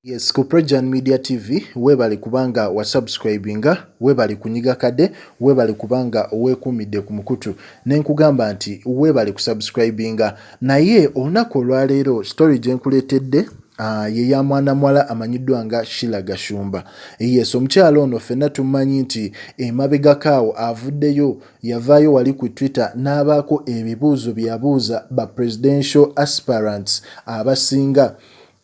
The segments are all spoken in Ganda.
Yes, ku CHOGM Media TV webali kubanga wa subscribinga, webali kunyiga kade, webali kubanga owekumidde ku mukutu. Nenkugamba nti webali ku subscribinga. Naye olunaku olwaleero story gye nkuleetedde ye ya mwana mwala amanyiddwa nga Sheilah Gashumba. Yes, omukyala ono ffenna tumanyi nti emabegakaawo avuddeyo yavaayo wali ku Twitter n'abaako ebibuuzo byabuuza ba presidential aspirants abasinga.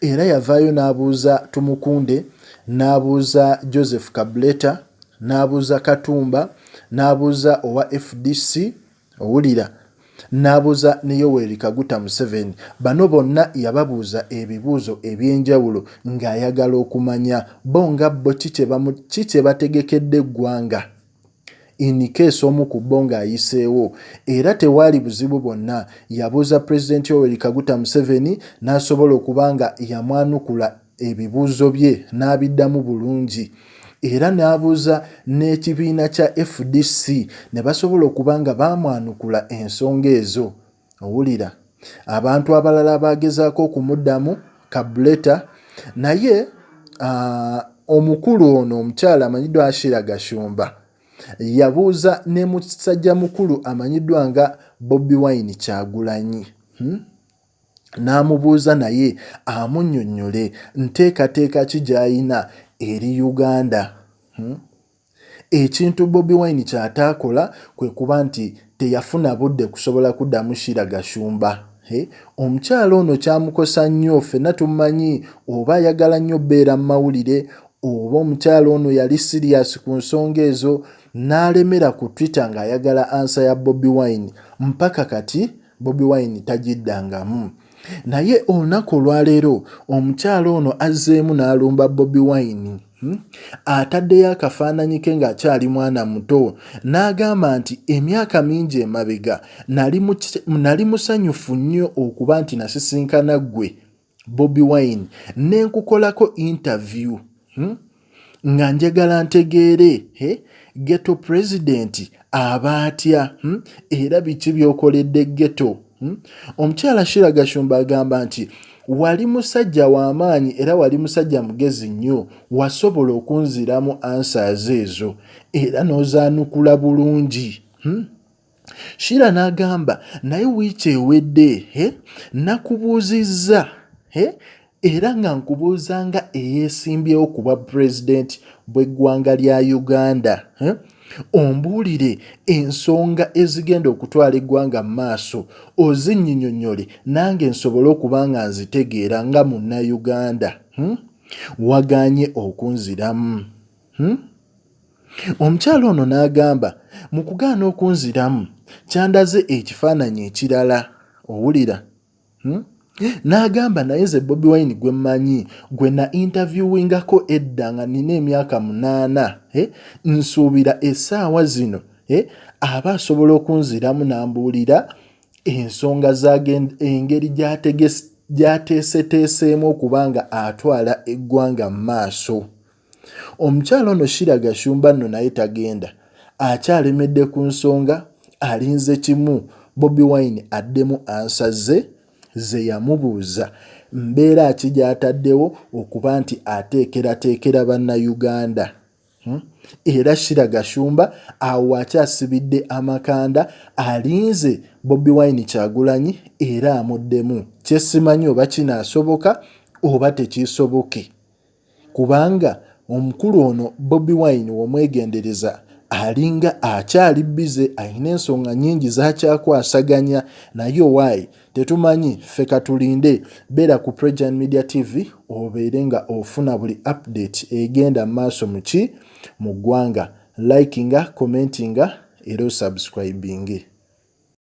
Era yavaayo n'abuuza Tumukunde, n'abuuza Joseph Kabuleta, n'abuuza Katumba, n'abuuza owa FDC, owulira, n'abuuza ne Yoweri Kaguta Museveni. Bano bonna yababuuza ebibuuzo eby'enjawulo ng'ayagala okumanya bo nga bo ki kye bategekedde eggwanga. In case omu ku bo ng'ayiseewo, era tewaali buzibu bwonna. Yabuuza President Yoweri Kaguta Museveni n'asobola okuba nga yamwanukula ebibuuzo bye n'abiddamu bulungi. Era n'abuuza n'ekibiina kya FDC ne basobola okuba nga baamwanukula ensonga ezo. Owulira, abantu abalala bagezaako okumuddamu Kabuleta, naye omukulu ono omukyala amanyiddwa Sheilah Gashumba yabuuza ne musajja mukulu amanyiddwa nga Bobi Wine Kyagulanyi. N'amubuuza naye amunnyonnyole nteekateeka ki gy'ayina eri Uganda. Ekintu Bobi Wine ky'ataakola kwe kuba nti teyafuna budde kusobola kuddamu Sheilah Gashumba. Omukyala ono kyamukosa nnyo, ffenna tumanyi oba ayagala nnyo bbeera mu mawulire oba omukyala ono yali serious ku nsonga ezo, n'alemera ku Twitter ng'ayagala ansa ya Bobi Wine. Mpaka kati Bobi Wine tagiddangamu. Naye olunaku olwaleero omukyala ono azzeemu n'alumba Bobi Wine. Ataddeyo akafaananyi ke ng'akyali mwana muto, n'agamba nti emyaka mingi emabega nali musanyufu nnyo okuba nti nasisinkana ggwe Bobi Wine n'enkukolako interview nga njagala ntegeere Ghetto President aba atya era biki by'okoledde Ghetto. Omukyala Sheilah Gashumba agamba nti wali musajja w'amaanyi era wali musajja mugezi nnyo, wasobola okunziramu answers ezo era n'ozaanukula bulungi. Sheilah n'agamba naye wiiki ewedde nakubuuzizza era nga nkubuuza nga eyeesimbyewo ku bwa president bw'eggwanga lya Uganda. Ombuulire ensonga ezigenda okutwala eggwanga mu maaso, ozinnyinnyonnyole nange nsobole okuba nga nzitegeera nga munnayuganda. Wagaanye okunziramu. Omukyala ono n'agamba mu kugaana okunziramu kyandaze ekifaananyi ekirala. Owulira, n'agamba naye nze Bobi Wine gwe mmanyi, gwe na interviewingako edda nga nina emyaka 8, nsuubira essaawa zino aba asobola okunziramu n'ambuulira ensonga engeri gy'ateeseteeseemu okuba nga atwala eggwanga mu maaso. Omukyala ono Sheilah Gashumba nno naye tagenda, akyalemedde ku nsonga, alinze kimu Bobi Wine addemu ansa ze yamubuuza. Mbeera ki gy'ataddewo okuba nti ateekerateekera bannayuganda. Era Sheilah Gashumba awo akyasibidde amakanda, alinze Bobi Wine Kyagulanyi era amuddemu. Kyesimanyi oba kinaasoboka oba tekisoboke, kubanga omukulu ono Bobi Wine w'omwegendereza alinga akyali bize, alina ensonga nnyingi z'akyakwasaganya. Naye owaayi tetumanyi, ffe katulinde. Beera ku CHOGM Media TV obeere nga ofuna buli update egenda mu maaso mu ggwanga. Likinga, commentinga era osubscribinge.